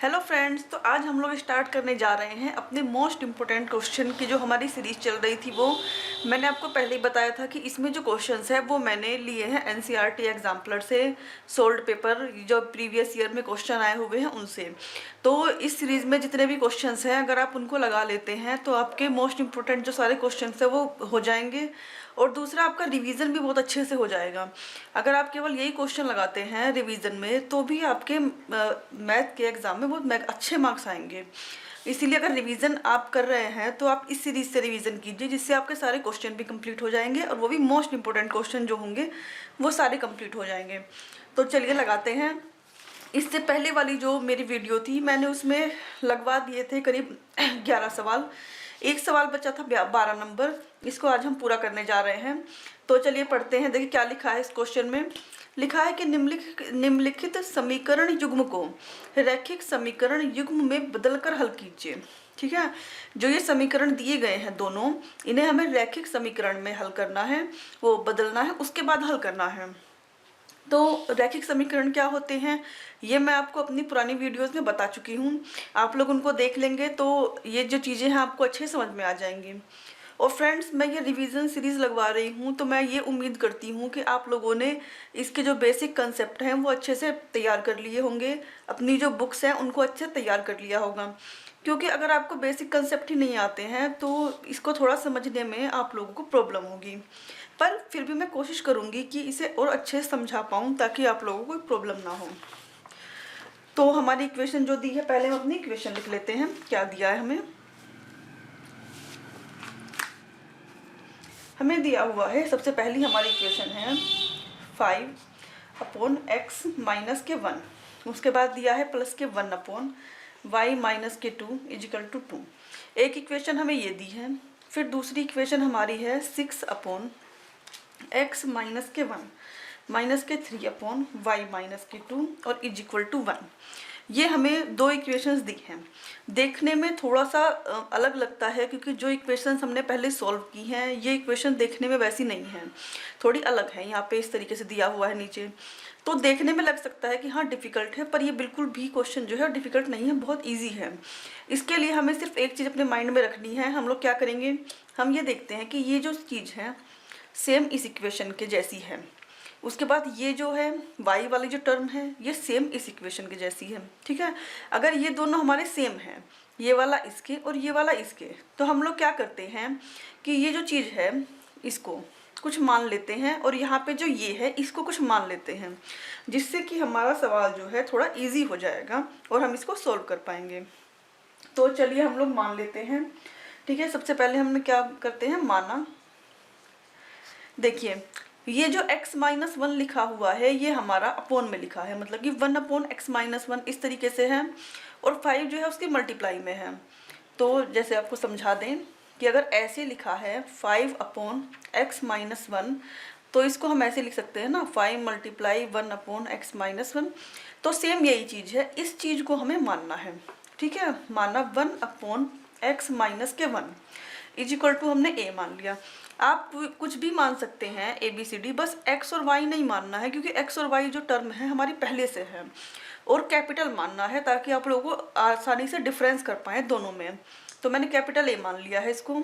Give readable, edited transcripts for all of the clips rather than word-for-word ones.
Hello friends, तो आज हम लोग स्टार्ट करने जा रहे हैं अपने मोस्ट इम्पोर्टेंट क्वेश्चन की जो हमारी सीरीज चल रही थी। वो मैंने आपको पहले ही बताया था कि इसमें जो क्वेश्चंस है वो मैंने लिए हैं एनसीईआरटी एग्जाम्पलर से, सोल्ड पेपर जो प्रीवियस ईयर में क्वेश्चन आए हुए हैं उनसे। तो इस सीरीज़ में जितने भी क्वेश्चंस हैं अगर आप उनको लगा लेते हैं तो आपके मोस्ट इम्पोर्टेंट जो सारे क्वेश्चन हैं वो हो जाएंगे, और दूसरा आपका रिवीजन भी बहुत अच्छे से हो जाएगा। अगर आप केवल यही क्वेश्चन लगाते हैं रिवीजन में तो भी आपके मैथ के एग्ज़ाम में बहुत अच्छे मार्क्स आएंगे। इसीलिए अगर रिवीजन आप कर रहे हैं तो आप इस सीरीज से रिवीजन कीजिए, जिससे आपके सारे क्वेश्चन भी कंप्लीट हो जाएंगे और वो भी मोस्ट इंपॉर्टेंट क्वेश्चन जो होंगे वो सारे कंप्लीट हो जाएंगे। तो चलिए लगाते हैं। इससे पहले वाली जो मेरी वीडियो थी मैंने उसमें लगवा दिए थे करीब 11 सवाल। एक सवाल बचा था 12 नंबर, इसको आज हम पूरा करने जा रहे हैं। तो चलिए पढ़ते हैं। देखिए क्या लिखा है इस क्वेश्चन में। लिखा है कि निम्नलिखित समीकरण युग्म को रैखिक समीकरण युग्म में बदलकर हल कीजिए। ठीक है, जो ये समीकरण दिए गए हैं दोनों, इन्हें हमें रैखिक समीकरण में हल करना है, वो बदलना है, उसके बाद हल करना है। तो रैखिक समीकरण क्या होते हैं ये मैं आपको अपनी पुरानी वीडियोस में बता चुकी हूँ। आप लोग उनको देख लेंगे तो ये जो चीज़ें हैं आपको अच्छे समझ में आ जाएंगी। और फ्रेंड्स, मैं ये रिवीजन सीरीज़ लगवा रही हूँ तो मैं ये उम्मीद करती हूँ कि आप लोगों ने इसके जो बेसिक कंसेप्ट हैं वो अच्छे से तैयार कर लिए होंगे, अपनी जो बुक्स हैं उनको अच्छे से तैयार कर लिया होगा। क्योंकि अगर आपको बेसिक कंसेप्ट ही नहीं आते हैं तो इसको थोड़ा समझने में आप लोगों को प्रॉब्लम होगी। पर फिर भी मैं कोशिश करूँगी कि इसे और अच्छे से समझा पाऊँ ताकि आप लोगों को कोई प्रॉब्लम ना हो। तो हमारी इक्वेशन जो दी है, पहले हम अपनी इक्वेशन लिख लेते हैं। क्या दिया है हमें दिया हुआ है, सबसे पहली हमारी इक्वेशन है 5/x माइनस के 1। उसके बाद दिया है प्लस के 1/y माइनस के 2 इजिकल टू 2। एक इक्वेशन हमें ये दी है। फिर दूसरी इक्वेशन हमारी है 6/x माइनस के 1 माइनस के 3/y माइनस के 2 और इजिक्वल टू 1। ये हमें दो इक्वेशंस दी हैं। देखने में थोड़ा सा अलग लगता है क्योंकि जो इक्वेशंस हमने पहले सॉल्व की हैं ये इक्वेशन देखने में वैसी नहीं है, थोड़ी अलग है। यहाँ पे इस तरीके से दिया हुआ है नीचे, तो देखने में लग सकता है कि हाँ डिफ़िकल्ट है, पर ये बिल्कुल भी क्वेश्चन जो है डिफ़िकल्ट नहीं है, बहुत ईजी है। इसके लिए हमें सिर्फ एक चीज़ अपने माइंड में रखनी है। हम लोग क्या करेंगे, हम ये देखते हैं कि ये जो चीज़ है सेम इस इक्वेशन के जैसी है। उसके बाद ये जो है y वाली जो टर्म है ये सेम इस इक्वेशन के जैसी है। ठीक है, अगर ये दोनों हमारे सेम हैं, ये वाला इसके और ये वाला इसके, तो हम लोग क्या करते हैं कि ये जो चीज़ है इसको कुछ मान लेते हैं और यहाँ पे जो ये है इसको कुछ मान लेते हैं, जिससे कि हमारा सवाल जो है थोड़ा इजी हो जाएगा और हम इसको सोल्व कर पाएंगे। तो चलिए हम लोग मान लेते हैं। ठीक है, सबसे पहले हमने क्या करते हैं, माना। देखिए ये जो x माइनस 1 लिखा हुआ है ये हमारा अपोन में लिखा है, मतलब कि 1/x माइनस 1 इस तरीके से है, और 5 जो है उसकी मल्टीप्लाई में है। तो जैसे आपको समझा दें कि अगर ऐसे लिखा है 5/x माइनस 1 तो इसको हम ऐसे लिख सकते हैं ना, 5 मल्टीप्लाई 1/x माइनस 1। तो सेम यही चीज़ है, इस चीज़ को हमें मानना है। ठीक है, माना 1/x माइनस के 1 इज इक्वल टू हमने a मान लिया। आप कुछ भी मान सकते हैं ABCD, बस x और y नहीं मानना है क्योंकि x और y जो टर्म है हमारी पहले से है, और कैपिटल मानना है ताकि आप लोगों को आसानी से डिफरेंस कर पाए दोनों में। तो मैंने कैपिटल A मान लिया है इसको।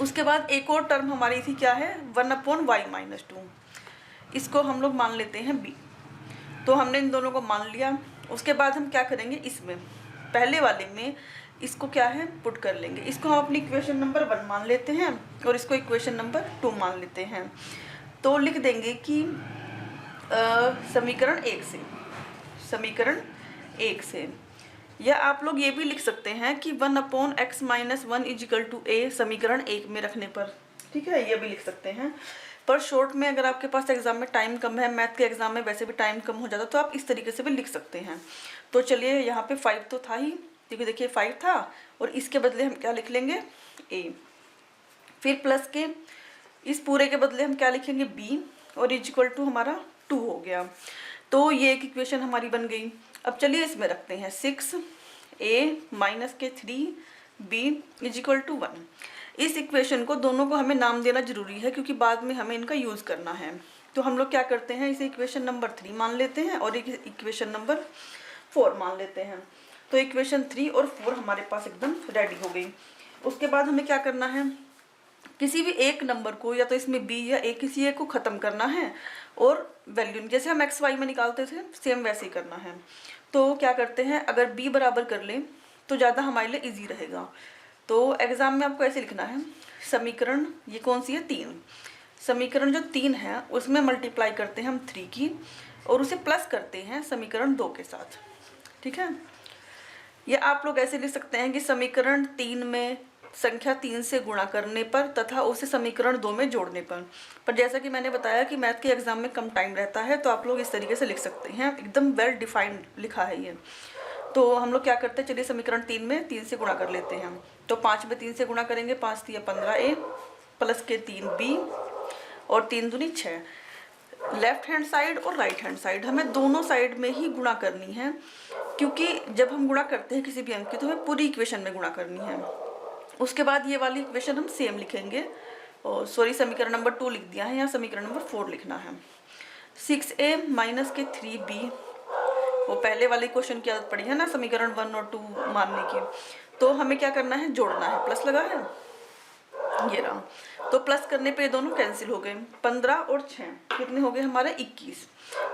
उसके बाद एक और टर्म हमारी थी, क्या है, 1/y माइनस 2, इसको हम लोग मान लेते हैं B। तो हमने इन दोनों को मान लिया। उसके बाद हम क्या करेंगे, इसमें पहले वाले में इसको क्या है पुट कर लेंगे। इसको हम अपनी इक्वेशन नंबर 1 मान लेते हैं और इसको इक्वेशन नंबर 2 मान लेते हैं। तो लिख देंगे कि समीकरण 1 से, या आप लोग ये भी लिख सकते हैं कि 1/x minus 1 is equal to a समीकरण 1 में रखने पर। ठीक है, ये भी लिख सकते हैं। पर शॉर्ट में अगर आपके पास एग्जाम में टाइम कम है, मैथ के एग्जाम में वैसे भी टाइम कम हो जाता, तो आप इस तरीके से भी लिख सकते हैं। तो चलिए यहाँ पे 5 तो था ही, क्योंकि देखिए 5 था, और इसके बदले हम क्या लिख लेंगे, a। फिर प्लस के इस पूरे के बदले हम क्या लिखेंगे, b, और इक्वल टू हमारा 2 हो गया। तो ये एक इक्वेशन हमारी बन गई। अब चलिए इसमें रखते हैं 6a माइनस के 3b इज इक्वल टू 1। इस इक्वेशन को दोनों को हमें नाम देना जरूरी है क्योंकि बाद में हमें इनका यूज़ करना है। तो हम लोग क्या करते हैं, इसे इक्वेशन नंबर 3 मान लेते हैं और इक्वेशन नंबर 4 मान लेते हैं। तो इक्वेशन 3 और 4 हमारे पास एकदम रेडी हो गई। उसके बाद हमें क्या करना है, किसी भी एक नंबर को या तो इसमें बी या ए किसी एक को ख़त्म करना है और वैल्यू जैसे हम एक्स वाई में निकालते थे सेम वैसे ही करना है। तो क्या करते हैं, अगर बी बराबर कर लें तो ज़्यादा हमारे लिए इजी रहेगा। तो एग्ज़ाम में आपको ऐसे लिखना है, समीकरण ये कौन सी है 3, समीकरण जो 3 है उसमें मल्टीप्लाई करते हैं हम 3 की और उसे प्लस करते हैं समीकरण 2 के साथ। ठीक है, या आप लोग ऐसे लिख सकते हैं कि समीकरण 3 में संख्या 3 से गुणा करने पर तथा उसे समीकरण 2 में जोड़ने पर जैसा कि मैंने बताया कि मैथ के एग्जाम में कम टाइम रहता है तो आप लोग इस तरीके से लिख सकते हैं, एकदम वेल डिफाइंड लिखा है ये। तो हम लोग क्या करते हैं, चलिए समीकरण 3 में 3 से गुणा कर लेते हैं। तो 5 में 3 से गुणा करेंगे, 5 3 15a प्लस के 3b और 3 दूनी 6। लेफ्ट हैंड साइड और राइट हैंड साइड हमें दोनों साइड में ही गुणा करनी है, क्योंकि जब हम गुणा करते हैं किसी भी अंक की तो हमें पूरी इक्वेशन में गुणा करनी है। उसके बाद ये वाली इक्वेशन हम सेम लिखेंगे, और सॉरी समीकरण नंबर 2 लिख दिया है, यहाँ समीकरण नंबर 4 लिखना है। 6a माइनस के 3b, वो पहले वाले क्वेश्चन की आदत पड़ी है ना समीकरण 1 और 2 मानने की, तो हमें क्या करना है, जोड़ना है। प्लस लगा है, ये रहा, तो प्लस करने पे ये दोनों कैंसिल हो गए। 15 और 6 कितने हो गए हमारे 21,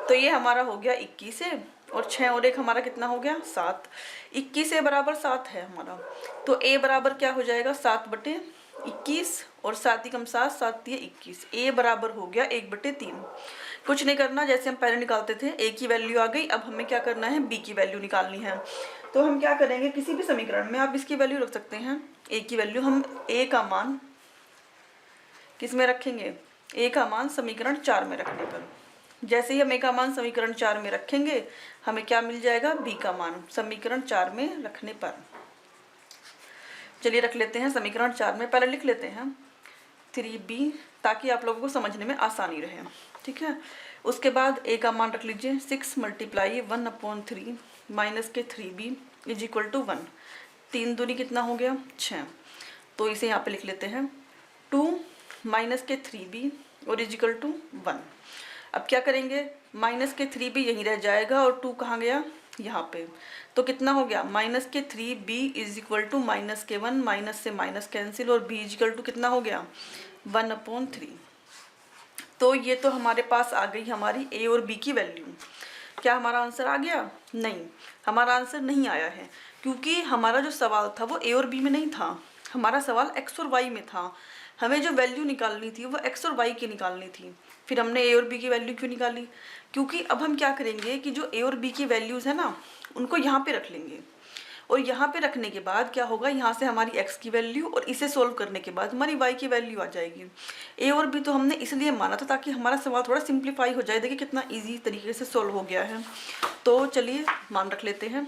तो ये हमारा हो गया 21 है और 6 और 1 हमारा कितना हो गया 7। 21 ए बराबर 7 है हमारा, तो ए बराबर क्या हो जाएगा 7/21 और 7 कम 7 7 21, ए बराबर हो गया 1/3। कुछ नहीं करना, जैसे हम पहले निकालते थे, ए की वैल्यू आ गई, अब हमें क्या करना है बी की वैल्यू निकालनी है। तो हम क्या करेंगे, किसी भी समीकरण में आप इसकी वैल्यू रख सकते हैं, ए की वैल्यू हम ए का मान किस में रखेंगे, ए का मान समीकरण 4 में रखने पर। जैसे ही हम ए का मान समीकरण 4 में रखेंगे हमें क्या मिल जाएगा, बी का मान समीकरण 4 में रखने पर। चलिए रख लेते हैं समीकरण 4 में, पहले लिख लेते हैं 3b ताकि आप लोगों को समझने में आसानी रहे। ठीक है, उसके बाद ए का मान रख लीजिए 6 मल्टीप्लाई 1/3 माइनस के 3b इज इक्वल टू 1। 3 दूनी कितना हो गया 6, तो इसे यहाँ पे लिख लेते हैं 2 माइनस के 3b और इज इक्वल टू 1। अब क्या करेंगे, माइनस के 3b यहीं रह जाएगा और 2 कहाँ गया यहाँ पे, तो कितना हो गया माइनस के 3b is equal to minus के 1, माइनस से माइनस कैंसिल और b इज इक्वल टू कितना हो गया 1/3। तो ये तो हमारे पास आ गई हमारी a और b की वैल्यू। क्या हमारा आंसर आ गया, नहीं, हमारा आंसर नहीं आया है, क्योंकि हमारा जो सवाल था वो a और b में नहीं था, हमारा सवाल x और y में था। हमें जो वैल्यू निकालनी थी वो x और y की निकालनी थी। फिर हमने a और b की वैल्यू क्यों निकाली, क्योंकि अब हम क्या करेंगे कि जो a और b की वैल्यूज़ है ना उनको यहाँ पे रख लेंगे, और यहाँ पे रखने के बाद क्या होगा, यहाँ से हमारी x की वैल्यू और इसे सोल्व करने के बाद हमारी y की वैल्यू आ जाएगी। a और b तो हमने इसलिए माना था ताकि हमारा सवाल थोड़ा सिंप्लीफाई हो जाए। देखिए कितना ईजी तरीके से सोल्व हो गया है। तो चलिए मान रख लेते हैं,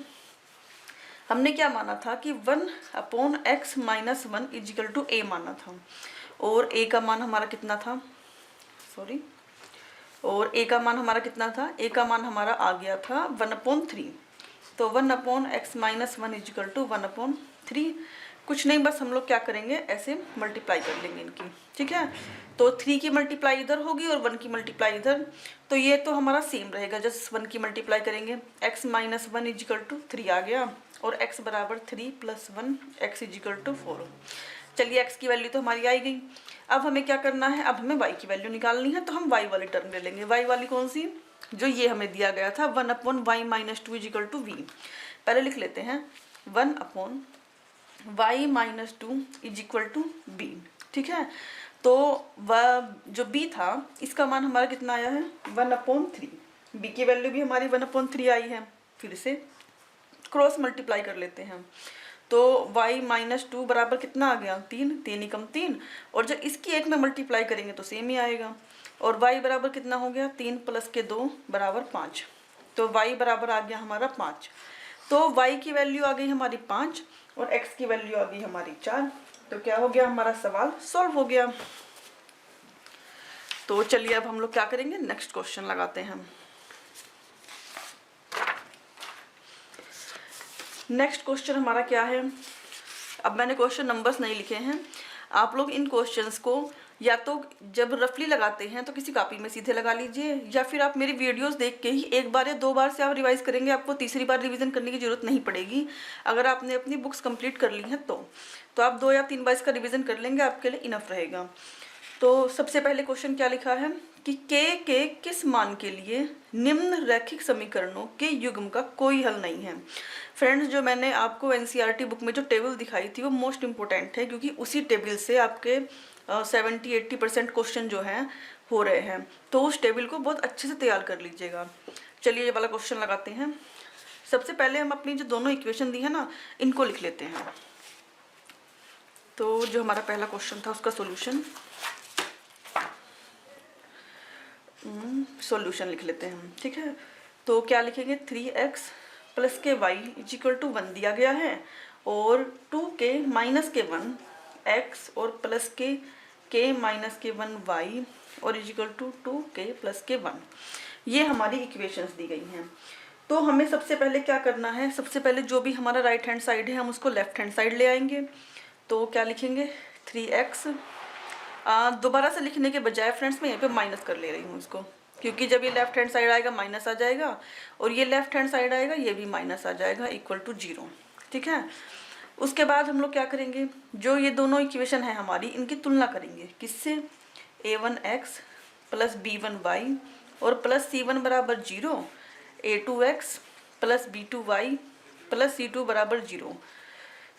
हमने क्या माना था कि 1/x - 1 is equal to a माना था, और a का मान हमारा कितना था, सॉरी, और a का मान हमारा कितना था, a का मान हमारा आ गया था 1/3। तो 1/x - 1 इज इक्वल टू 1/3। कुछ नहीं, बस हम लोग क्या करेंगे, ऐसे मल्टीप्लाई कर लेंगे इनकी। ठीक है, तो 3 की मल्टीप्लाई इधर होगी और 1 की मल्टीप्लाई इधर, तो ये तो हमारा सेम रहेगा, जस्ट 1 की मल्टीप्लाई करेंगे। x - 1 इज इक्वल टू 3 आ गया, और x बराबर 3 + 1 x इज इक्वल टू 4। चलिए x की वैल्यू तो हमारी आई गई। अब हमें क्या करना है, अब हमें y की वैल्यू निकालनी है, तो हम y वाली टर्म ले लेंगे। y वाली कौन सी, जो ये हमें दिया गया था 1/y - 2 is equal to v। पहले लिख लेते हैं 1/y - 2 is equal to b। ठीक है, तो वह जो b था इसका मान हमारा कितना आया है 1/3। b की वैल्यू भी हमारी 1/3 आई है। फिर से क्रॉस मल्टीप्लाई कर लेते हैं, तो y - 2 बराबर कितना आ गया 3, 3 कम 3, और जब इसकी 1 में मल्टीप्लाई करेंगे तो सेम ही आएगा। और y बराबर कितना हो गया 3 + के 2 बराबर 5, तो y बराबर आ गया हमारा 5। तो y की वैल्यू आ गई हमारी 5 और x की वैल्यू आ गई हमारी 4। तो क्या हो गया, हमारा सवाल सॉल्व हो गया। तो चलिए अब हम लोग क्या करेंगे, नेक्स्ट क्वेश्चन लगाते हैं। नेक्स्ट क्वेश्चन हमारा क्या है, अब मैंने क्वेश्चन नंबर्स नहीं लिखे हैं, आप लोग इन क्वेश्चंस को या तो जब रफली लगाते हैं तो किसी कॉपी में सीधे लगा लीजिए, या फिर आप मेरी वीडियोस देख के ही एक बार या 2 बार से आप रिवाइज करेंगे, आपको तीसरी बार रिवीजन करने की जरूरत नहीं पड़ेगी। अगर आपने अपनी बुक्स कंप्लीट कर ली हैं तो आप 2 या 3 बार इसका रिवीजन कर लेंगे, आपके लिए इनफ रहेगा। तो सबसे पहले क्वेश्चन क्या लिखा है कि के किस मान के लिए निम्न रैखिक समीकरणों के युग्म का कोई हल नहीं है। फ्रेंड्स, जो मैंने आपको एनसीईआरटी बुक में जो टेबल दिखाई थी वो मोस्ट इंपॉर्टेंट है, क्योंकि उसी टेबल से आपके 70-80% क्वेश्चन जो हैं हो रहे हैं। तो उस टेबल को बहुत अच्छे से तैयार कर लीजिएगा। चलिए ये वाला क्वेश्चन लगाते हैं। सबसे पहले हम अपनी जो दोनों इक्वेशन दी है ना, इनको लिख लेते हैं। तो जो हमारा पहला क्वेश्चन था उसका सॉल्यूशन लिख लेते हैं हम, ठीक है। तो क्या लिखेंगे, 3x प्लस के वाई इजिकल टू 1 दिया गया है, और 2k माइनस के 1 x और प्लस के माइनस के 1 y और इजिकल टू 2k प्लस के 1। ये हमारी इक्वेशंस दी गई हैं। तो हमें सबसे पहले क्या करना है, सबसे पहले जो भी हमारा राइट हैंड साइड है हम उसको लेफ्ट हैंड साइड ले आएंगे। तो क्या लिखेंगे, 3x, दोबारा से लिखने के बजाय फ्रेंड्स मैं यहाँ पे माइनस कर ले रही हूँ इसको, क्योंकि जब ये लेफ्ट हैंड साइड आएगा माइनस आ जाएगा, और ये लेफ्ट हैंड साइड आएगा ये भी माइनस आ जाएगा, इक्वल टू 0, ठीक है। उसके बाद हम लोग क्या करेंगे, जो ये दोनों इक्वेशन है हमारी, इनकी तुलना करेंगे किससे, a1x प्लस b1y और प्लस c1 बराबर 0, a2x plus b2y plus c2 बराबर 0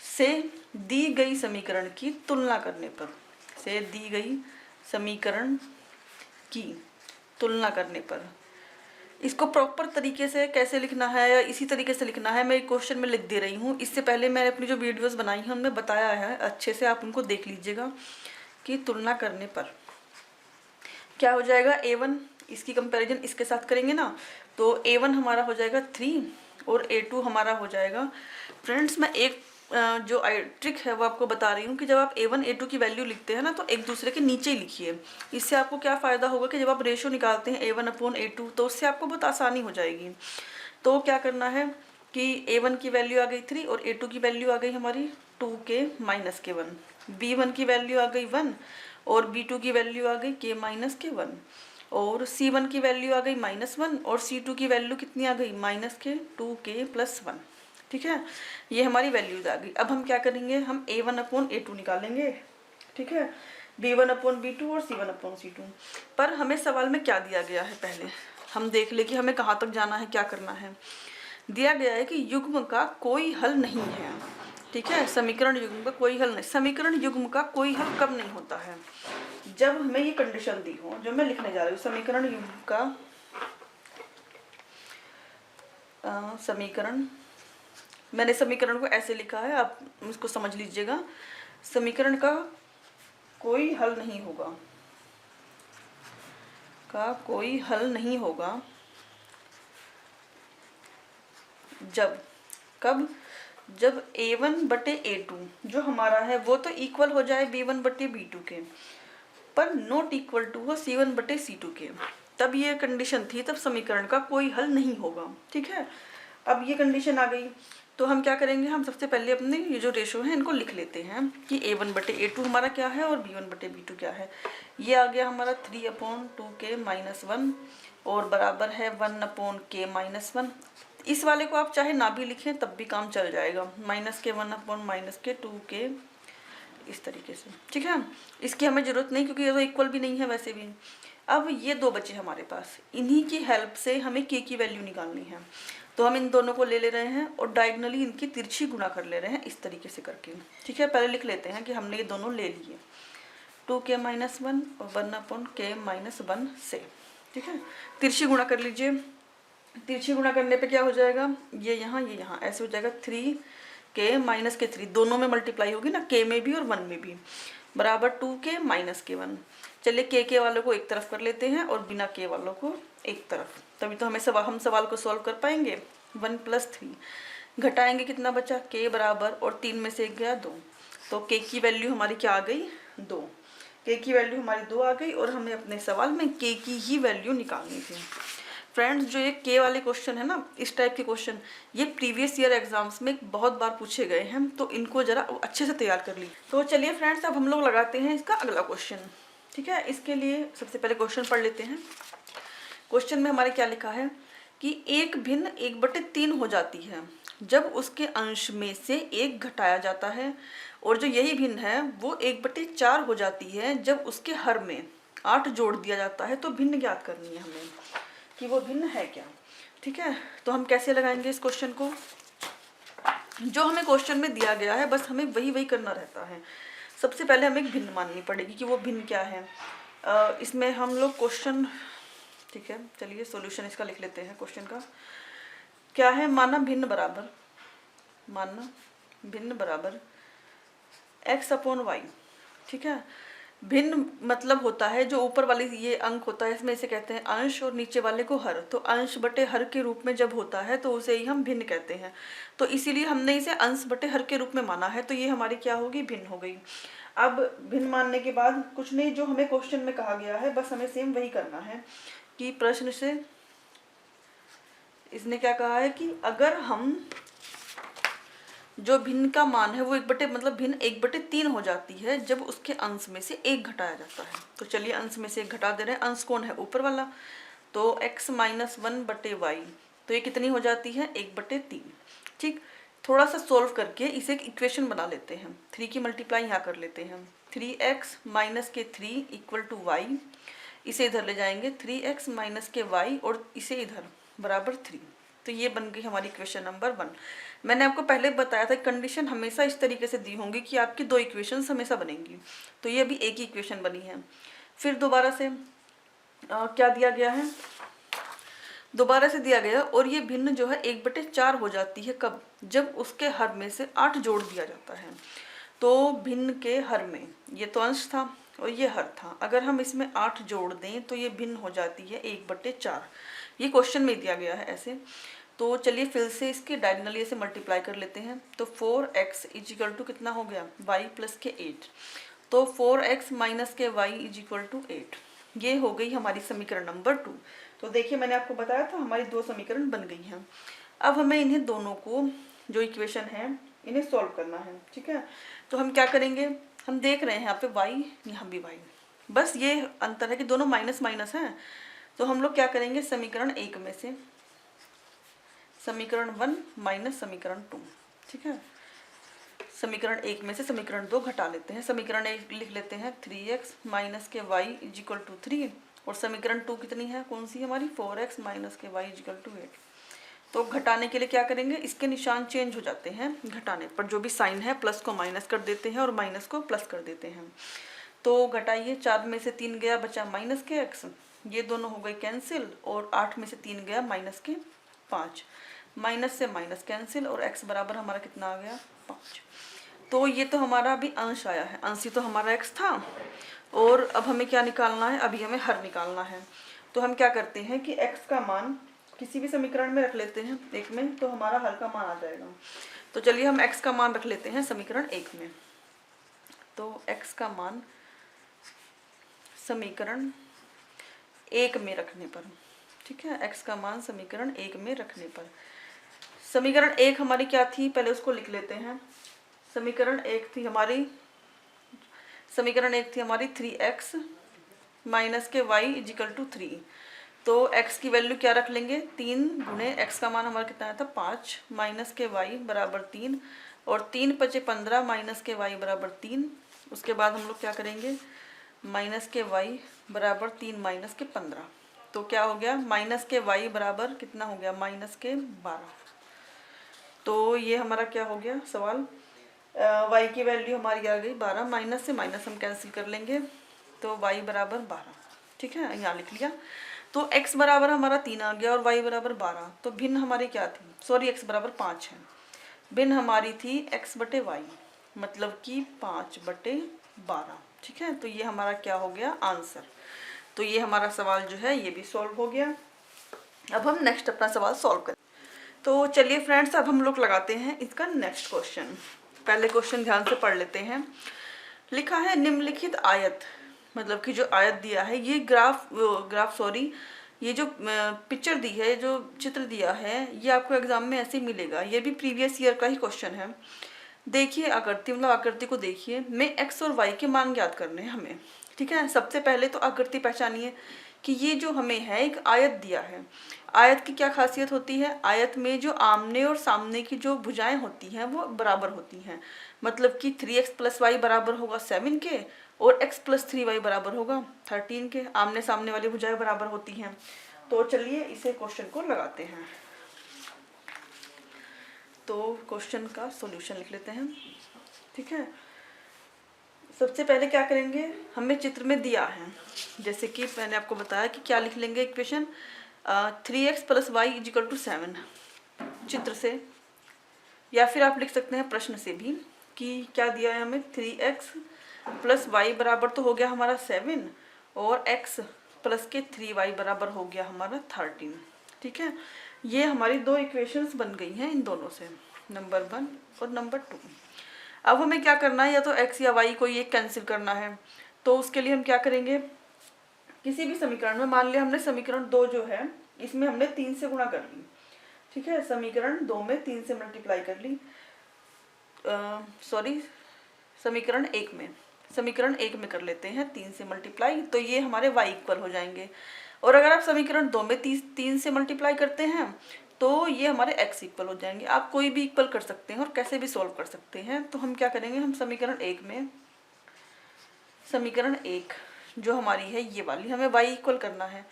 से दी गई समीकरण की तुलना करने पर, से दी गई समीकरण की तुलना करने पर। इसको प्रॉपर तरीके से कैसे लिखना है या इसी तरीके से लिखना है मैं एक क्वेश्चन में लिख दे रही हूँ। इससे पहले मैंने अपनी जो वीडियोस बनाई हैं उनमें बताया है, अच्छे से आप उनको देख लीजिएगा कि तुलना करने पर क्या हो जाएगा। a1 इसकी कंपैरिजन इसके साथ करेंगे ना, तो a1 हमारा हो जाएगा 3 और a2 हमारा हो जाएगा। फ्रेंड्स, मैं एक जो ट्रिक है वो आपको बता रही हूँ कि जब आप a1 a2 की वैल्यू लिखते हैं ना तो एक दूसरे के नीचे ही लिखिए। इससे आपको क्या फ़ायदा होगा कि जब आप रेशो निकालते हैं a1/a2 तो उससे आपको बहुत आसानी हो जाएगी। तो क्या करना है कि a1 की वैल्यू आ गई 3 और a2 की वैल्यू आ गई हमारी 2k माइनस के 1, b1 की वैल्यू आ गई 1 और b2 की वैल्यू आ गई k माइनस के 1, और c1 की वैल्यू आ गई -1 और c2 की वैल्यू कितनी आ गई माइनस के 2k प्लस 1, ठीक है। ये हमारी वैल्यूज आ गई। अब हम क्या करेंगे, हम a1/a2 निकालेंगे, ठीक है, b1/b2 और c1/c2। पर हमें सवाल में क्या दिया गया है, पहले हम देख ले कि हमें कहाँ तक जाना है, क्या करना है। दिया गया है कि युग्म का कोई हल नहीं है, ठीक है। समीकरण युग्म का कोई हल नहीं। समीकरण युग्म का कोई हल कब नहीं होता है, जब हमें ये कंडीशन दी हो, जो मैं लिखने जा रही हूँ। समीकरण युग्म का समीकरण, मैंने समीकरण को ऐसे लिखा है, आप इसको समझ लीजिएगा। समीकरण का कोई हल नहीं होगा, का कोई हल नहीं होगा जब, कब, जब a1/a2 जो हमारा है वो तो इक्वल हो जाए b1/b2 के, पर नॉट इक्वल टू हो c1/c2 के। तब ये कंडीशन थी, तब समीकरण का कोई हल नहीं होगा, ठीक है। अब ये कंडीशन आ गई तो हम क्या करेंगे, हम सबसे पहले अपने ये जो रेशो है इनको लिख लेते हैं कि a1/a2 हमारा क्या है और b1/b2 क्या है। ये आ गया हमारा 3/2k माइनस 1 और बराबर है 1/k माइनस 1। इस वाले को आप चाहे ना भी लिखें तब भी काम चल जाएगा, -1/-2k इस तरीके से, ठीक है। इसकी हमें ज़रूरत नहीं क्योंकि ये तो इक्वल भी नहीं है वैसे भी। अब ये दो बचे हमारे पास, इन्हीं की हेल्प से हमें k की वैल्यू निकालनी है। तो हम इन दोनों को ले रहे हैं और डायगनली इनकी तिरछी गुणा कर ले रहे हैं इस तरीके से करके, ठीक है। पहले लिख लेते हैं कि हमने ये दोनों ले लिए 2k माइनस 1 और 1/k माइनस 1 से, ठीक है। तिरछी गुणा कर लीजिए। तिरछी गुणा करने पे क्या हो जाएगा, ये यहाँ ऐसे हो जाएगा 3k माइनस के 3, दोनों में मल्टीप्लाई होगी ना, k में भी और 1 में भी, बराबर 2k माइनस के 1। चलिए k वालों को एक तरफ कर लेते हैं और बिना k वालों को एक तरफ, तभी तो हम सवाल को सॉल्व कर पाएंगे। 1 + 3 घटाएंगे कितना बचा, k बराबर, और 3 में से 1 गया 2, तो k की वैल्यू हमारी क्या आ गई, 2। k की वैल्यू हमारी 2 आ गई और हमें अपने सवाल में k की ही वैल्यू निकालनी थी। फ्रेंड्स, जो ये k वाले क्वेश्चन है ना, इस टाइप के क्वेश्चन ये प्रीवियस ईयर एग्जाम्स में बहुत बार पूछे गए हैं, तो इनको जरा अच्छे से तैयार कर ली। तो चलिए फ्रेंड्स, अब हम लोग लगाते हैं इसका अगला क्वेश्चन, ठीक है, इसके लिए सबसे पहले क्वेश्चन पढ़ लेते हैं। क्वेश्चन में हमारे क्या लिखा है कि एक भिन्न 1/3 हो जाती है जब उसके अंश में से 1 घटाया जाता है, और जो यही भिन्न है वो 1/4 हो जाती है जब उसके हर में 8 जोड़ दिया जाता है। तो भिन्न ज्ञात करनी है हमें कि वो भिन्न है क्या। ठीक है, तो हम कैसे लगाएंगे इस क्वेश्चन को, जो हमें क्वेश्चन में दिया गया है बस हमें वही करना रहता है। सबसे पहले हमें एक भिन्न माननी पड़ेगी कि वो भिन्न क्या है। इसमें हम लोग क्वेश्चन, ठीक है चलिए सॉल्यूशन इसका लिख लेते हैं। क्वेश्चन का क्या है, माना भिन्न बराबर x/y। ठीक है, भिन्न मतलब होता है जो ऊपर वाली ये अंक होता है इसमें इसे कहते हैं अंश, और नीचे वाले को हर। तो अंश बटे हर के रूप में जब होता है तो उसे ही हम भिन्न कहते हैं। तो इसीलिए हमने इसे अंश बटे हर के रूप में माना है, तो ये हमारी क्या होगी, भिन्न हो गई। अब भिन्न मानने के बाद कुछ नहीं, जो हमें क्वेश्चन में कहा गया है बस हमें सेम वही करना है कि प्रश्न से इसने क्या कहा है कि अगर हम जो भिन्न का मान है वो भिन्न 1/3 हो जाती है जब उसके अंश में से 1 घटाया जाता है। तो चलिए अंश में से 1 घटा दे रहे हैं। अंश कौन है, ऊपर वाला, तो x - 1/y, तो ये कितनी हो जाती है, 1/3। ठीक, थोड़ा सा सोल्व करके इसे एक इक्वेशन बना लेते हैं। 3 की मल्टीप्लाई यहाँ कर लेते हैं। 3x - के 3 = y, इसे इधर ले जाएंगे 3x - के y और इसे इधर बराबर 3। तो ये बन गई हमारी इक्वेशन नंबर 1। मैंने आपको पहले बताया था कंडीशन हमेशा इस तरीके से दी होंगी कि आपकी 2 इक्वेशंस हमेशा बनेंगी। तो ये अभी एक ही इक्वेशन बनी है। फिर दोबारा से क्या दिया गया है, दोबारा से दिया गया, और ये भिन्न जो है 1/4 हो जाती है कब, जब उसके हर में से 8 जोड़ दिया जाता है। तो भिन्न के हर में, ये तो अंश था और ये हर था, अगर हम इसमें 8 जोड़ दें तो ये भिन्न हो जाती है 1/4। ये क्वेश्चन में दिया गया है ऐसे। तो चलिए फिर से इसके डायगोनली से मल्टीप्लाई कर लेते हैं। तो 4x = कितना हो गया, y + के 8। तो 4x - के y = 8। ये हो गई हमारी समीकरण नंबर 2। तो देखिए मैंने आपको बताया था हमारी 2 समीकरण बन गई हैं। अब हमें इन्हें दोनों को, जो इक्वेशन है, इन्हें सॉल्व करना है। ठीक है, तो हम क्या करेंगे, हम देख रहे हैं यहाँ पे y, यहाँ भी y, बस ये अंतर है कि दोनों माइनस माइनस हैं। तो हम लोग क्या करेंगे, समीकरण 1 में से समीकरण 1 माइनस समीकरण 2। ठीक है, समीकरण 1 में से समीकरण 2 घटा लेते हैं। समीकरण 1 लिख लेते हैं 3x - के y = 3, और समीकरण 2 कितनी है, कौन सी हमारी, 4x - के y = 8। तो घटाने के लिए क्या करेंगे, इसके निशान चेंज हो जाते हैं घटाने पर, जो भी साइन है प्लस को माइनस कर देते हैं और माइनस को प्लस कर देते हैं। तो घटाइए, 4 में से 3 गया, बचा माइनस के x, ये दोनों हो गए कैंसिल, और 8 में से 3 गया माइनस के 5, माइनस से माइनस कैंसिल, और x बराबर हमारा कितना आ गया, 5। तो ये तो हमारा अभी अंश आया है, अंश ही तो हमारा x था। और अब हमें क्या निकालना है, अभी हमें हर निकालना है। तो हम क्या करते हैं कि x का मान किसी भी समीकरण में रख लेते हैं एक में, तो हमारा हर का मान आ जाएगा। तो चलिए हम x का मान रख लेते हैं समीकरण 1 में। तो x का मान समीकरण 1 में रखने पर, ठीक है, x का मान समीकरण 1 में रखने पर, समीकरण 1 हमारी क्या थी, पहले उसको लिख लेते हैं। समीकरण 1 थी हमारी 3x - के y = 3। तो x की वैल्यू क्या रख लेंगे, 3 गुणे x का मान हमारा कितना आया था, 5, माइनस के y बराबर 3, और 3 × 5 = 15 माइनस के y बराबर 3। उसके बाद हम लोग क्या करेंगे, माइनस के y बराबर 3 माइनस के 15। तो क्या हो गया, माइनस के y बराबर कितना हो गया, माइनस के 12। तो ये हमारा क्या हो गया सवाल, y की वैल्यू हमारी आ गई 12, माइनस से माइनस हम कैंसिल कर लेंगे, तो y बराबर 12। ठीक है, यहाँ लिख लिया। तो x बराबर हमारा 3 आ गया और y बराबर 12। तो भिन्न हमारी क्या थी, सॉरी x बराबर 5 है, भिन्न हमारी थी x/y, मतलब कि 5/12। ठीक है, तो ये हमारा क्या हो गया, आंसर। तो ये हमारा सवाल जो है ये भी सॉल्व हो गया। अब हम नेक्स्ट अपना सवाल सॉल्व करें। तो चलिए फ्रेंड्स, अब हम लोग लगाते हैं इसका नेक्स्ट क्वेश्चन। पहले क्वेश्चन ध्यान से पढ़ लेते हैं। लिखा है निम्नलिखित आयत, मतलब कि जो आयत दिया है, ये ये जो पिक्चर दी है, जो चित्र दिया है, ये आपको एग्जाम में ऐसे ही मिलेगा। ये भी प्रीवियस ईयर का ही क्वेश्चन है। देखिए आकृति, मतलब आकृति को देखिए, में x और y के मान ज्ञात करने हैं हमें। ठीक है। सबसे पहले तो आकृति पहचानिए कि ये जो हमें है एक आयत दिया है। आयत की क्या खासियत होती है, आयत में जो आमने और सामने की जो भुजाएं होती हैं वो बराबर होती हैं। मतलब कि 3x + y बराबर होगा 7 के और x + 3y बराबर होगा 13 के। आमने सामने वाली भुजाएं बराबर होती हैं। तो चलिए इसे क्वेश्चन को लगाते हैं। तो क्वेश्चन का सॉल्यूशन लिख लेते हैं। ठीक है, सबसे पहले क्या करेंगे, हमें चित्र में दिया है, जैसे कि मैंने आपको बताया कि क्या लिख लेंगे इक्वेशन 3x + y = 7 चित्र से, या फिर आप लिख सकते हैं प्रश्न से भी कि क्या दिया है हमें 3x + y बराबर तो हो गया हमारा 7 और x + के 3y बराबर हो गया हमारा 13। ठीक है, ये हमारी दो इक्वेशंस बन गई हैं इन दोनों से, नंबर 1 और नंबर 2। अब हमें क्या करना है, या तो x या y को ये कैंसिल करना है। तो उसके लिए हम क्या करेंगे, किसी भी समीकरण में मान लिया हमने समीकरण 2 जो है इसमें हमने 3 से गुणा कर ली। ठीक है, समीकरण 2 में 3 से मल्टीप्लाई कर ली, सॉरी समीकरण 1 में कर लेते हैं 3 से मल्टीप्लाई, तो ये हमारे y इक्वल हो जाएंगे। और अगर आप समीकरण 2 में 3 से मल्टीप्लाई करते हैं तो ये हमारे x इक्वल हो जाएंगे। आप कोई भी इक्वल कर सकते हैं और कैसे भी सॉल्व कर सकते हैं। तो हम क्या करेंगे, हम समीकरण 1 जो हमारी है ये वाली, हमें y इक्वल करना है,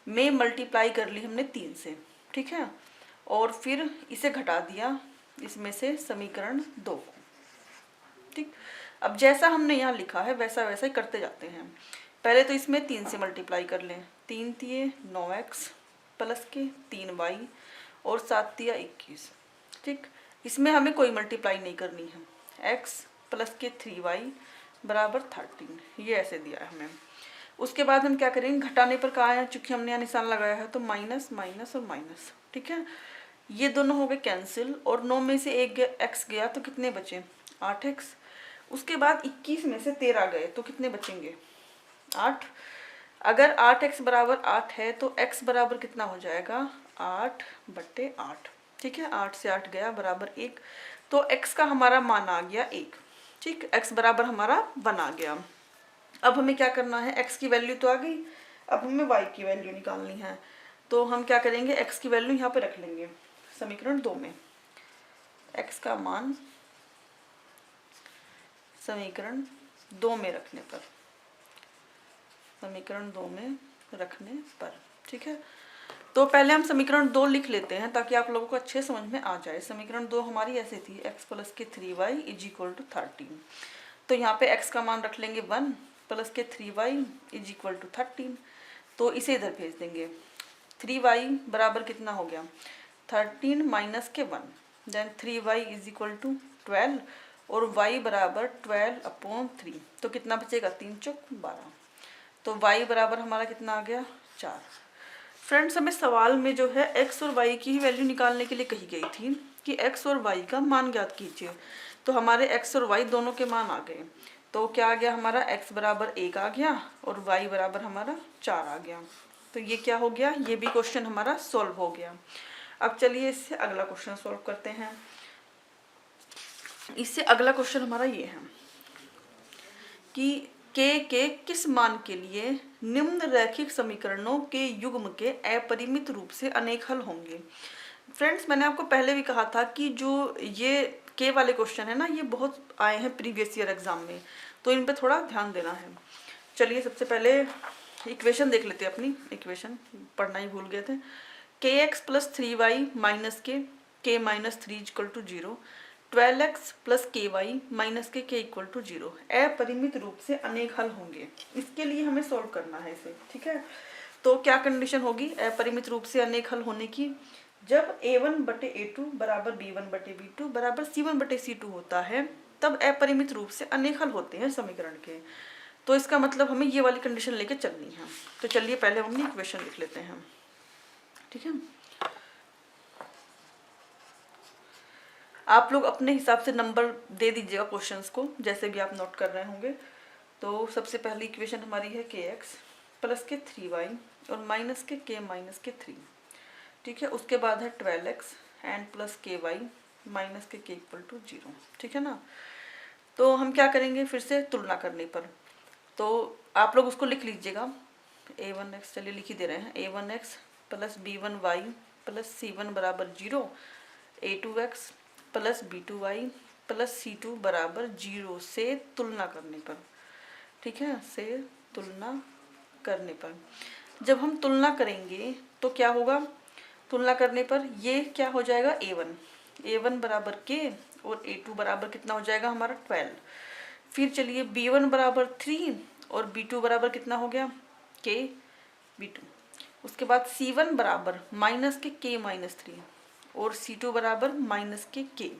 में मल्टीप्लाई कर ली हमने 3 से। ठीक है, और फिर इसे घटा दिया इसमें से समीकरण 2 को। ठीक, अब जैसा हमने यहाँ लिखा है वैसा वैसा ही करते जाते हैं। पहले तो इसमें 3 से मल्टीप्लाई कर लें, 3 तिये 9x + के 3y और 7 तिया 21। ठीक, इसमें हमें कोई मल्टीप्लाई नहीं करनी है, x + के 3y बराबर 13, ये ऐसे दिया है हमें। उसके बाद हम क्या करेंगे, घटाने पर कहा है, चूंकि हमने यहाँ निशान लगाया है तो माइनस माइनस और माइनस। ठीक है, ये दोनों हो गए कैंसिल और 9 में से एक x गया तो कितने बचे 8x। उसके बाद 21 में से 13 गए तो कितने बचेंगे 8। अगर 8x बराबर 8 है तो x बराबर कितना हो जाएगा 8/8। ठीक है, 8 से 8 गया बराबर 1, तो x का हमारा मान आ गया 1। ठीक, x बराबर हमारा 1 आ गया। अब हमें क्या करना है, x की वैल्यू तो आ गई, अब हमें y की वैल्यू निकालनी है। तो हम क्या करेंगे, x की वैल्यू यहाँ पे रख लेंगे समीकरण 2 में। x का मान समीकरण 2 में रखने पर, समीकरण 2 में रखने पर। ठीक है, तो पहले हम समीकरण 2 लिख लेते हैं ताकि आप लोगों को अच्छे समझ में आ जाए। समीकरण 2 हमारी ऐसे थी, x + के 3y = 13। तो यहाँ पे x का मान रख लेंगे 1 + के 3y = 13, तो इसे इधर भेज देंगे। 3y बराबर कितना हो गया 13 - के 1, देन 3y = 12 और y बराबर 12/3, तो कितना बचेगा 3 चौक 12, तो y बराबर हमारा कितना आ गया 4। फ्रेंड्स, हमें सवाल में जो है x और y की ही वैल्यू निकालने के लिए कही गई थी कि x और y का मान ज्ञात कीजिए। तो हमारे x और y दोनों के मान आ गए, तो क्या आ गया हमारा x बराबर 1 आ गया और y बराबर हमारा 4 आ गया। तो ये क्या हो गया, ये भी क्वेश्चन हमारा सॉल्व हो गया। अब चलिए इससे अगला क्वेश्चन सॉल्व करते हैं। इससे अगला क्वेश्चन हमारा ये है कि के किस मान के लिए निम्न रैखिक समीकरणों के युग्म के अपरिमित रूप से अनेक हल होंगे। फ्रेंड्स, मैंने आपको पहले भी कहा था कि जो ये के वाले क्वेश्चन है ना, ये बहुत आए हैं प्रीवियस ईयर एग्जाम में, तो इन पे थोड़ा ध्यान देना है। चलिए सबसे पहले इक्वेशन देख लेते हैं, अपनी इक्वेशन पढ़ना ही भूल गए थे। kx + 3y - के k - 3 = 0, 12x + ky - के k = 0 अपरिमित रूप से अनेक हल होंगे। इसके लिए हमें सॉल्व करना है इसे। ठीक है, तो क्या कंडीशन होगी अपरिमित रूप से अनेक हल होने की, जब a1/a2 बराबर b1/b2 बराबर c1/c2 होता है, तब अपरिमित रूप से अनेक हल होते हैं समीकरण के। तो इसका मतलब हमें ये वाली कंडीशन लेके चलनी है। तो चलिए पहले हम अपनी इक्वेशन लिख लेते हैं। ठीक है, आप लोग अपने हिसाब से नंबर दे दीजिएगा क्वेश्चंस को, जैसे भी आप नोट कर रहे होंगे। तो सबसे पहली इक्वेशन हमारी है kx + के 3y और माइनस के k - के 3। ठीक है, उसके बाद है 12x and plus ky minus के k = 0। ठीक है ना, तो हम क्या करेंगे, फिर से तुलना करने पर तो आप लोग उसको लिख लीजिएगा। a1x चलिए लिख ही दे रहे हैं, a1x plus b1y plus c1 बराबर 0, a2x plus b2y plus c2 बराबर 0 से तुलना करने पर, ठीक है, से तुलना करने पर। जब हम तुलना करेंगे तो क्या होगा, तुलना करने पर ये क्या हो जाएगा a1 बराबर k और a2 बराबर कितना हो जाएगा हमारा 12। फिर चलिए b1 बराबर 3 और b2 बराबर कितना हो गया k b2। उसके बाद c1 बराबर माइनस के k माइनस 3 और c2 बराबर माइनस के k।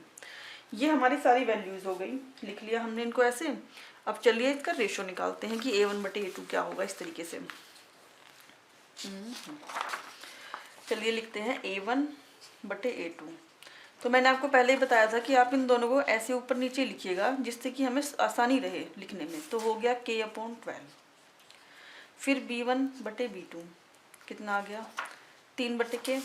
ये हमारी सारी वैल्यूज हो गई, लिख लिया हमने इनको ऐसे। अब चलिए इसका रेशो निकालते हैं कि a1 बटे a2 क्या होगा इस तरीके से। चलिए लिखते हैं a1 बटे a2। तो मैंने आपको पहले ही बताया था कि आप इन दोनों को ऐसे ऊपर नीचे लिखिएगा जिससे कि हमें आसानी रहे लिखने में। तो हो गया k/12। फिर b1 बटे b2 कितना आ गया 3 बटे k।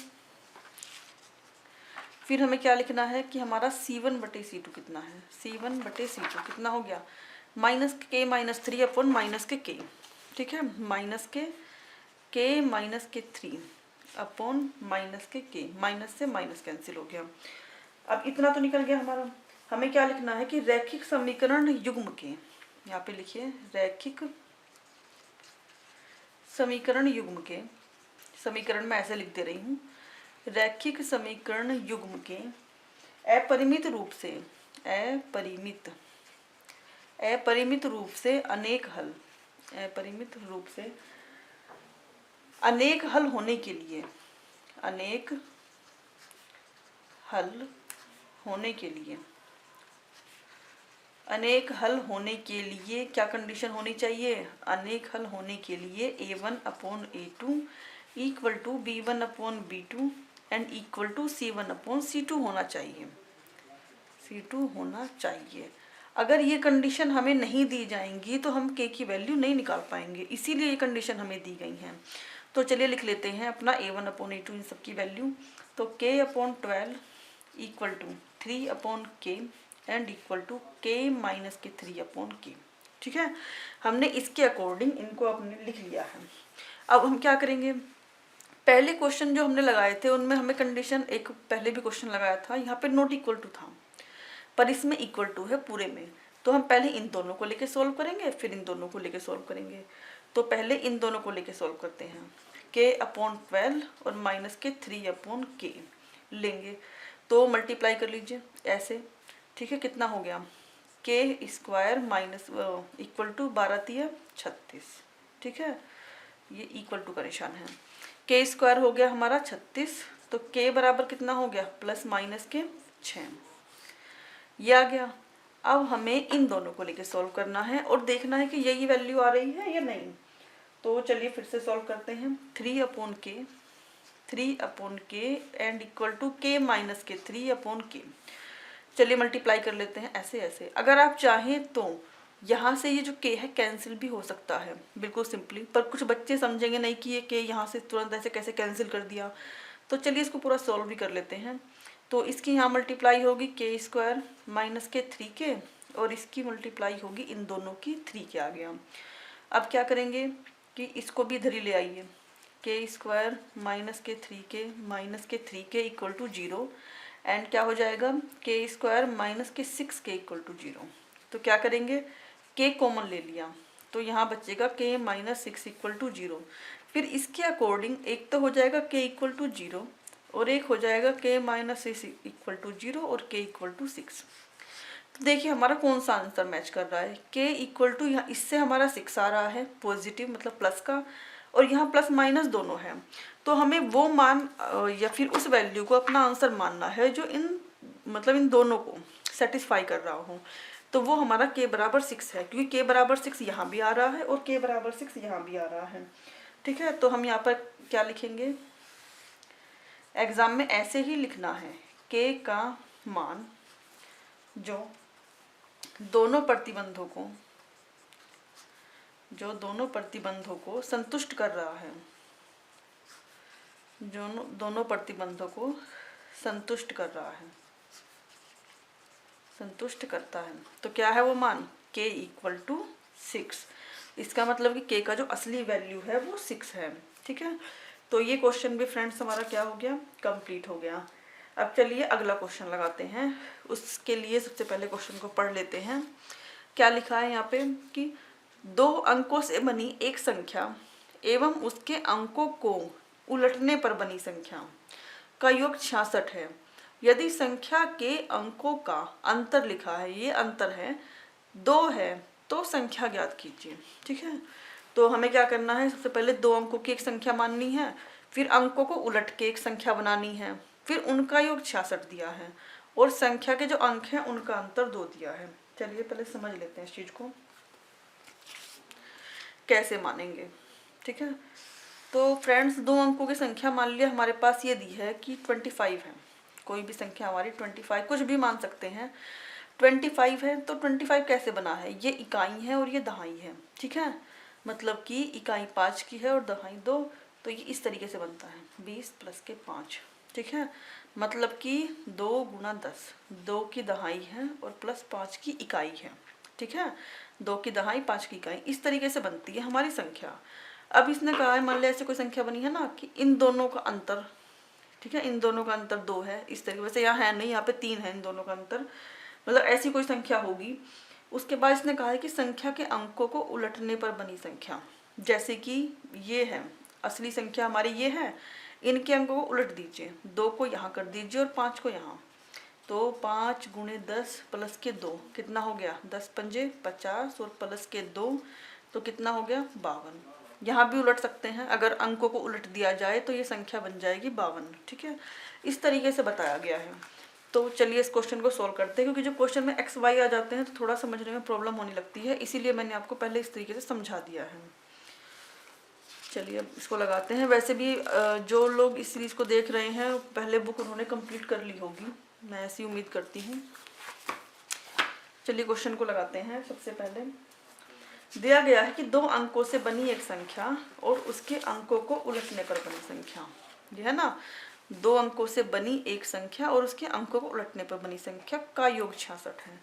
फिर हमें क्या लिखना है कि हमारा c1 बटे c2 कितना है, c1 बटे c2 कितना हो गया minus k minus 3 upon minus के k, ठीक है, माइनस के k minus K 3 upon minus के k, माइनस से माइनस कैंसिल हो गया। अब इतना तो निकल गया हमारा। हमें क्या लिखना है कि रैखिक समीकरण युग्म के, यहाँ पे लिखिए रैखिक समीकरण युग्म के, समीकरण में ऐसे लिख दे रही हूँ, रैखिक समीकरण युग्म के अपरिमित रूप से अपरिमित रूप से अनेक हल, अपरिमित रूप से अनेक हल होने के लिए, अनेक हल होने के लिए, अनेक हल होने के लिए क्या कंडीशन होनी चाहिए, अनेक हल होने के लिए a1 upon a2 equal to b1 upon b2 and equal to c1 upon c2 होना चाहिए, c2 होना चाहिए। अगर ये कंडीशन हमें नहीं दी जाएंगी तो हम k की वैल्यू नहीं निकाल पाएंगे, इसीलिए ये कंडीशन हमें दी गई हैं। तो चलिए लिख लेते हैं अपना a1 अपॉन a2 इन सब की वैल्यू। तो k upon 12 equal to 3 upon k and equal to k minus K 3 upon k, ठीक है। हमने इसके अकॉर्डिंग इनको अपने लिख लिया है। अब हम क्या करेंगे, पहले क्वेश्चन जो हमने लगाए थे उनमें हमें कंडीशन, एक पहले भी क्वेश्चन लगाया था यहाँ पे नॉट इक्वल टू था, पर इसमें इक्वल टू है पूरे में। तो हम पहले इन दोनों को लेके सॉल्व करेंगे, फिर इन दोनों को लेके सॉल्व करेंगे। तो पहले इन दोनों को लेके सॉल्व करते हैं, k अपॉन 12 और माइनस के 3 अपॉन k लेंगे। तो मल्टीप्लाई कर लीजिए ऐसे, ठीक है, कितना हो गया k square minus equal to 12×3 = 36, ठीक है, ये इक्वल टू का निशान है। k स्क्वायर हो गया हमारा 36, तो k बराबर कितना हो गया प्लस माइनस के 6, ये आ गया। अब हमें इन दोनों को लेके सॉल्व करना है और देखना है कि यही वैल्यू आ रही है या नहीं। तो चलिए फिर से सॉल्व करते हैं, 3 upon k and equal to k minus K 3 upon k। चलिए मल्टीप्लाई कर लेते हैं ऐसे ऐसे। अगर आप चाहें तो यहाँ से ये जो k है कैंसिल भी हो सकता है बिल्कुल सिंपली, पर कुछ बच्चे समझेंगे नहीं कि ये k यहाँ से तुरंत ऐसे कैसे कैंसिल कर दिया। तो चलिए इसको पूरा सॉल्व भी कर लेते हैं। तो इसकी यहाँ मल्टीप्लाई होगी k स्क्वायर माइनस के 3k और इसकी मल्टीप्लाई होगी इन दोनों की 3k आ गया। अब क्या करेंगे कि इसको भी इधर ही ले आइए, k स्क्वायर माइनस के 3k इक्वल टू 0 एंड क्या हो जाएगा k स्क्वायर माइनस के 6k इक्वल टू 0। तो क्या करेंगे, k कॉमन ले लिया तो यहाँ बचेगा k माइनस 6 इक्वल टू 0। फिर इसके अकॉर्डिंग एक तो हो जाएगा k इक्वल टू 0 और एक हो जाएगा k माइनस 6 इक्वल टू 0 और k इक्वल टू 6। तो देखिए हमारा कौन सा आंसर मैच कर रहा है, k इक्वल टू यहाँ इससे हमारा 6 आ रहा है पॉजिटिव मतलब प्लस का, और यहाँ प्लस माइनस दोनों है। तो हमें वो मान या फिर उस वैल्यू को अपना आंसर मानना है जो इन दोनों को सेटिस्फाई कर रहा हो। तो वो हमारा k बराबर 6 है, क्योंकि k बराबर 6 यहाँ भी आ रहा है और k बराबर 6 यहाँ भी आ रहा है, ठीक है। तो हम यहाँ पर क्या लिखेंगे, एग्जाम में ऐसे ही लिखना है, k का मान जो दोनों प्रतिबंधों को संतुष्ट कर रहा है, जो दोनों प्रतिबंधों को संतुष्ट करता है। तो क्या है वो मान, k इक्वल टू 6। इसका मतलब कि k का जो असली वैल्यू है वो 6 है। ठीक है, तो ये क्वेश्चन भी फ्रेंड्स हमारा क्या हो गया, कंप्लीट हो गया। अब चलिए अगला क्वेश्चन लगाते हैं। उसके लिए सबसे पहले क्वेश्चन को पढ़ लेते हैं। क्या लिखा है यहाँ पे कि 2 अंकों से बनी एक संख्या एवं उसके अंकों को उलटने पर बनी संख्या का योग 66 है। यदि संख्या के अंकों का अंतर लिखा है, ये अंतर है 2 है, तो संख्या ज्ञात कीजिए। ठीक है, तो हमें क्या करना है, सबसे पहले 2 अंकों की एक संख्या माननी है, फिर अंकों को उलट के एक संख्या बनानी है, फिर उनका योग 66 दिया है और संख्या के जो अंक हैं उनका अंतर 2 दिया है। चलिए पहले समझ लेते हैं इस चीज को कैसे मानेंगे। ठीक है, तो फ्रेंड्स 2 अंकों की संख्या मान लिया हमारे पास ये दी है कि 25 है। कोई भी संख्या हमारी 25, कुछ भी मान सकते हैं। 25 है, तो 25 कैसे बना है, ये इकाई है और ये दहाई है। ठीक है, मतलब कि इकाई 5 की है और दहाई 2, तो ये इस तरीके से बनता है 20 प्लस के 5। ठीक है, मतलब कि 2 गुणा 10, 2 की दहाई है और प्लस 5 की इकाई है। ठीक है, 2 की दहाई 5 की इकाई, इस तरीके से बनती है हमारी संख्या। अब इसने कहा है, मान लिया ऐसे कोई संख्या बनी है ना कि इन दोनों का अंतर, ठीक है, इन दोनों का अंतर 2 है, इस तरीके से, यहाँ है नहीं, यहाँ पे 3 है इन दोनों का अंतर, मतलब ऐसी कोई संख्या होगी। उसके बाद इसने कहा है कि संख्या के अंकों को उलटने पर बनी संख्या, जैसे कि ये है असली संख्या हमारी, ये है, इनके अंकों को उलट दीजिए, 2 को यहाँ कर दीजिए और 5 को यहाँ, तो 5 गुणे 10 प्लस के 2 कितना हो गया, 10 पंजे 50 और प्लस के 2 तो कितना हो गया 52। यहाँ भी उलट सकते हैं, अगर अंकों को उलट दिया जाए तो ये संख्या बन जाएगी 52। ठीक है, इस तरीके से बताया गया है। तो चलिए इस क्वेश्चन को सोल्व करते हैं, क्योंकि जो क्वेश्चन में एक्स वाई आ जाते हैं तो थोड़ा समझने में प्रॉब्लम होने लगती है, इसीलिए मैंने आपको पहले इस तरीके से समझा दिया है। चलिए अब इसको लगाते हैं। वैसे भी जो लोग इस सीरीज़ को देख रहे हैं पहले बुक उन्होंने कंप्लीट कर ली होगी, मैं ऐसी उम्मीद करती हूँ। चलिए क्वेश्चन को लगाते हैं। सबसे पहले दिया गया है कि 2 अंकों से बनी एक संख्या और उसके अंकों को उलटने पर बनी संख्या, ये है ना, 2 अंकों से बनी एक संख्या और उसके अंकों को उलटने पर बनी संख्या का योग 66 है।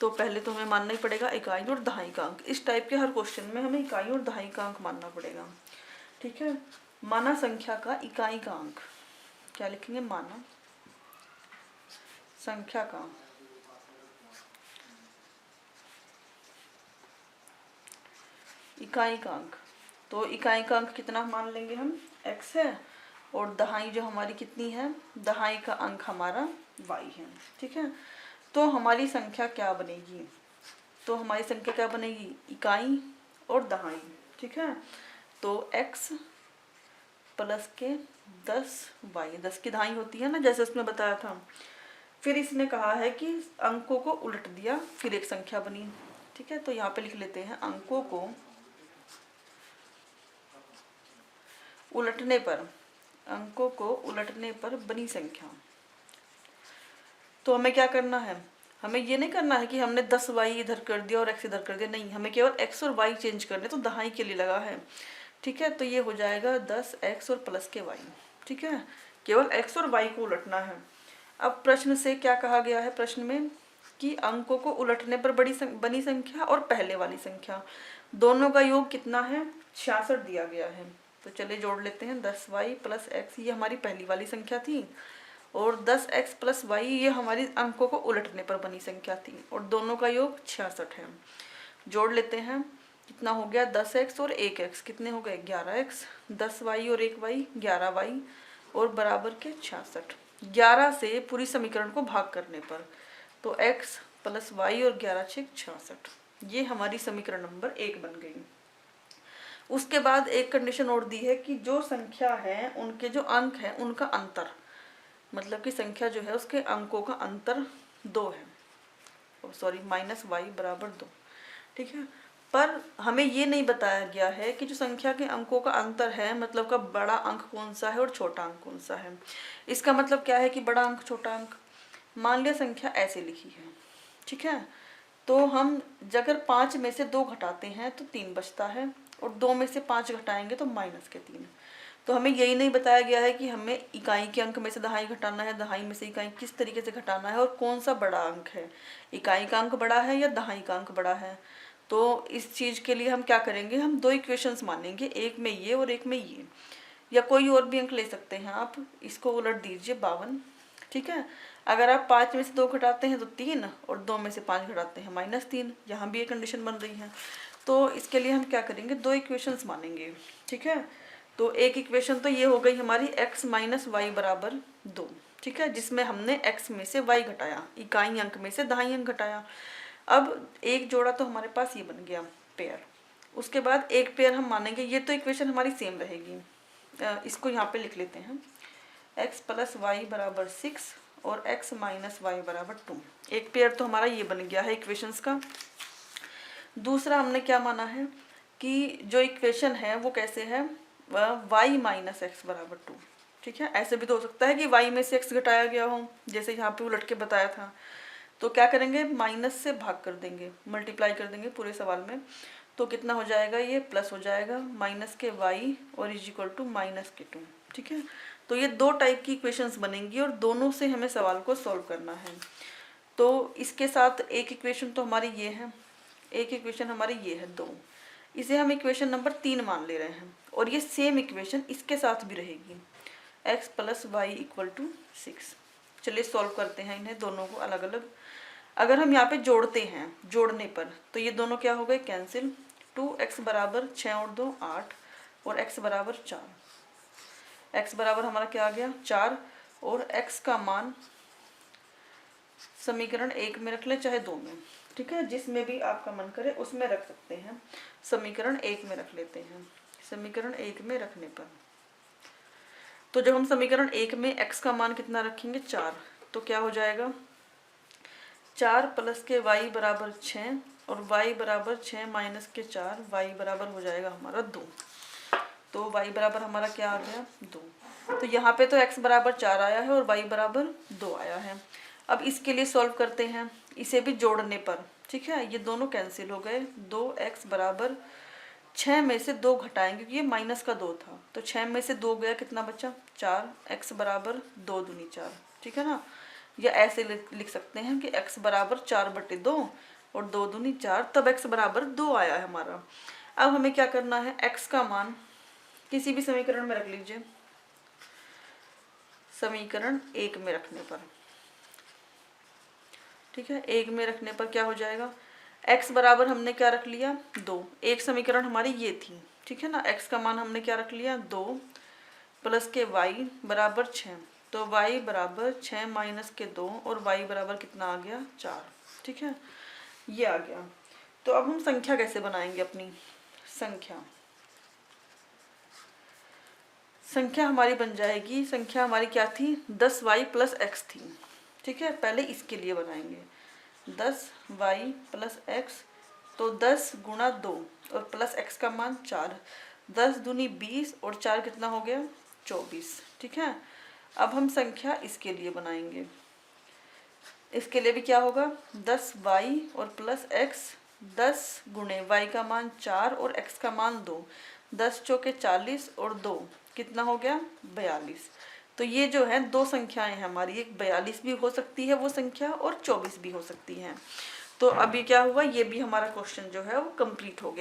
तो पहले तो हमें मानना ही पड़ेगा इकाई और दहाई का अंक। इस टाइप के हर क्वेश्चन में हमें इकाई और दहाई का अंक मानना पड़ेगा। ठीक है, माना संख्या का इकाई का अंक, क्या लिखेंगे, माना संख्या का इकाई का अंक, तो इकाई का अंक कितना मान लेंगे हम, x है, और दहाई जो हमारी कितनी है, दहाई का अंक हमारा y है। ठीक है, तो हमारी संख्या क्या बनेगी, तो हमारी संख्या क्या बनेगी, इकाई और दहाई। ठीक है, तो x प्लस के 10y, 10 की दहाई होती है ना, जैसे उसमें बताया था। फिर इसने कहा है कि अंकों को उलट दिया, फिर एक संख्या बनी। ठीक है, तो यहाँ पे लिख लेते हैं अंकों को उलटने पर, अंकों को उलटने पर बनी संख्या। तो हमें क्या करना है, हमें ये नहीं करना है कि हमने 10y इधर कर दिया और x इधर कर दिया, नहीं, हमें केवल x और y चेंज करने, तो दहाई के लिए लगा है। ठीक है, तो ये हो जाएगा 10x और प्लस के y। ठीक है, केवल x और y को उलटना है। अब प्रश्न से क्या कहा गया है, प्रश्न में कि अंकों को उलटने पर बनी संख्या और पहले वाली संख्या दोनों का योग कितना है, 66 दिया गया है। तो चलिए जोड़ लेते हैं, 10y प्लस x ये हमारी पहली वाली संख्या थी और 10x प्लस y ये हमारी अंकों को उलटने पर बनी संख्या थी और दोनों का योग 66 है। जोड़ लेते हैं, कितना हो गया, 10x और 1x कितने हो गए, 11x, 10y और 1y 11y और बराबर के 66। 11 से पूरी समीकरण को भाग करने पर, तो x प्लस y और 11 6 66, ये हमारी समीकरण नंबर 1 बन गई। उसके बाद एक कंडीशन और दी है कि जो संख्या है उनके जो अंक है उनका अंतर, मतलब कि संख्या जो है उसके अंकों का अंतर 2 है, सॉरी माइनस y बराबर 2। ठीक है, पर हमें ये नहीं बताया गया है कि जो संख्या के अंकों का अंतर है, मतलब का बड़ा अंक कौन सा है और छोटा अंक कौन सा है। इसका मतलब क्या है कि बड़ा अंक छोटा अंक, मान लिया संख्या ऐसे लिखी है। ठीक है, तो हम अगर 5 में से 2 घटाते हैं तो 3 बचता है और 2 में से 5 घटाएंगे तो माइनस के 3। तो हमें यही नहीं बताया गया है कि हमें इकाई के अंक में से दहाई घटाना है, दहाई में से इकाई किस तरीके से घटाना है और कौन सा बड़ा अंक है, इकाई का अंक बड़ा है या दहाई का अंक बड़ा है। तो इस चीज़ के लिए हम क्या करेंगे, हम दो इक्वेशंस मानेंगे, एक में ये और एक में ये, या कोई और भी अंक ले सकते हैं आप। इसको उलट दीजिए 52, ठीक है। अगर आप 5 में से 2 घटाते हैं तो 3, और 2 में से 5 घटाते हैं -3, यहाँ भी एक कंडीशन बन रही है। तो इसके लिए हम क्या करेंगे, दो इक्वेशंस मानेंगे, ठीक है। तो एक इक्वेशन तो ये हो गई हमारी x माइनस वाई बराबर 2, ठीक है, जिसमें हमने x में से y घटाया, इकाई अंक में से दहाई अंक घटाया। अब एक जोड़ा तो हमारे पास ये बन गया पेयर। उसके बाद एक पेयर हम मानेंगे, ये तो इक्वेशन हमारी सेम रहेगी, इसको यहाँ पे लिख लेते हैं, x प्लस वाई बराबर 6 और x माइनस वाई बराबर 2। एक पेयर तो हमारा ये बन गया है इक्वेशंस का। दूसरा हमने क्या माना है कि जो इक्वेशन है वो कैसे है, y माइनस एक्स बराबर 2, ठीक है। ऐसे भी तो हो सकता है कि y में से x घटाया गया हो, जैसे यहाँ पे उलट के बताया था। तो क्या करेंगे, माइनस से भाग कर देंगे, मल्टीप्लाई कर देंगे पूरे सवाल में, तो कितना हो जाएगा, ये प्लस हो जाएगा माइनस के y और इज इक्वल टू माइनस के 2, ठीक है। तो ये दो टाइप की इक्वेशंस बनेंगी और दोनों से हमें सवाल को सॉल्व करना है। तो इसके साथ एक इक्वेशन तो हमारी ये है, एक इक्वेशन हमारी ये है 2, इसे हम इक्वेशन नंबर 3 मान ले रहे हैं, और ये सेम इक्वेशन इसके साथ भी रहेगी, x plus Y equal to 6। चलिए सॉल्व करते हैं इन्हें दोनों को अलग अलग। अगर हम यहाँ पे जोड़ते हैं, जोड़ने पर तो ये दोनों क्या हो गए, कैंसिल। 2x बराबर 6 और 2 8 और x बराबर 4। x बराबर हमारा क्या आ गया 4, और x का मान समीकरण 1 में रख ले चाहे 2 में, ठीक है, जिसमें भी आपका मन करे उसमें रख सकते हैं। समीकरण 1 में रख लेते हैं। समीकरण 1 में रखने पर तो जब हम समीकरण 1 में x का मान कितना रखेंगे 4, तो क्या हो जाएगा 4 प्लस के y बराबर 6 और y बराबर 6 माइनस के 4, y बराबर हो जाएगा हमारा 2। तो y बराबर हमारा क्या आ गया 2। तो यहाँ पे तो x बराबर 4 आया है और y बराबर 2 आया है। अब इसके लिए सॉल्व करते हैं, इसे भी जोड़ने पर, ठीक है, ये दोनों कैंसिल हो गए। 2x बराबर 6 में से 2 घटाएंगे क्योंकि ये माइनस का 2 था, तो 6 में से 2 गया, कितना बचा 4, x बराबर 2 दूनी 4, ठीक है ना। या ऐसे लिख सकते हैं कि x बराबर 4/2 और 2 दूनी 4, तब x बराबर 2 आया है हमारा। अब हमें क्या करना है, x का मान किसी भी समीकरण में रख लीजिए, समीकरण 1 में रखने पर, ठीक है, 1 में रखने पर क्या हो जाएगा, x बराबर हमने क्या रख लिया 2, एक समीकरण हमारी ये थी, ठीक है ना। x का मान हमने क्या रख लिया 2 प्लस के y बराबर 6, तो y बराबर 6 माइनस के 2 और y बराबर कितना आ गया 4, ठीक है, ये आ गया। तो अब हम संख्या कैसे बनाएंगे अपनी संख्या हमारी बन जाएगी, संख्या हमारी क्या थी 10y प्लस x थी, ठीक है। पहले इसके लिए बनाएंगे 10y प्लस x, तो 10 गुणा 2 और प्लस x का मान 4, 10 दूनी 20 और 4 कितना हो गया 24, ठीक है। अब हम संख्या इसके लिए बनाएंगे, इसके लिए भी क्या होगा 10y और प्लस x, 10 गुणे y का मान 4 और x का मान 2, 10 चौके 40 और 2 कितना हो गया 42। तो ये जो है दो संख्याएं हैं हमारी, एक 42 भी हो सकती है वो संख्या और 24 भी हो सकती है। तो अभी क्या हुआ, ये भी हमारा क्वेश्चन जो है वो कंप्लीट हो गया।